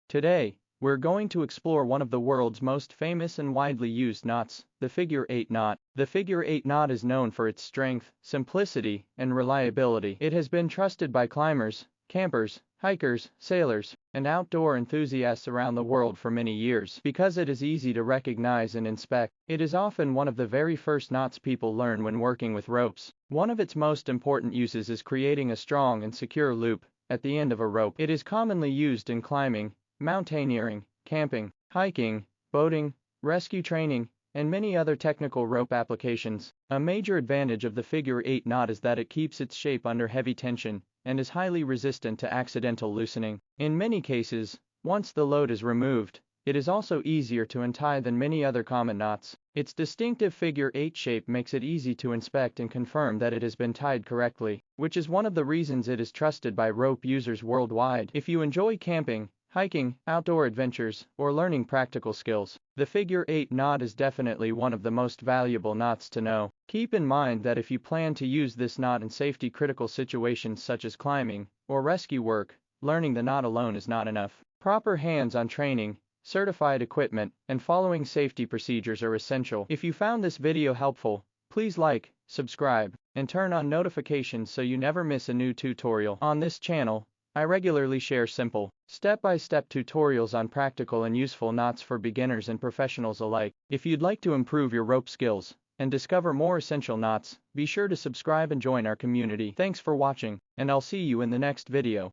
Today, we're going to explore one of the world's most famous and widely used knots, the figure 8 knot. The figure 8 knot is known for its strength, simplicity, and reliability. It has been trusted by climbers, campers, hikers, sailors, and outdoor enthusiasts around the world for many years. Because it is easy to recognize and inspect, it is often one of the very first knots people learn when working with ropes. One of its most important uses is creating a strong and secure loop at the end of a rope. It is commonly used in climbing, mountaineering, camping, hiking, boating, rescue training, and many other technical rope applications. A major advantage of the figure 8 knot is that it keeps its shape under heavy tension and is highly resistant to accidental loosening. In many cases, once the load is removed, it is also easier to untie than many other common knots. Its distinctive figure 8 shape makes it easy to inspect and confirm that it has been tied correctly, which is one of the reasons it is trusted by rope users worldwide. If you enjoy camping, hiking, outdoor adventures, or learning practical skills, the figure 8 knot is definitely one of the most valuable knots to know. Keep in mind that if you plan to use this knot in safety-critical situations such as climbing or rescue work, learning the knot alone is not enough. Proper hands-on training, certified equipment, and following safety procedures are essential. If you found this video helpful, please like, subscribe, and turn on notifications so you never miss a new tutorial. On this channel, I regularly share simple, step-by-step tutorials on practical and useful knots for beginners and professionals alike. If you'd like to improve your rope skills and discover more essential knots, be sure to subscribe and join our community. Thanks for watching, and I'll see you in the next video.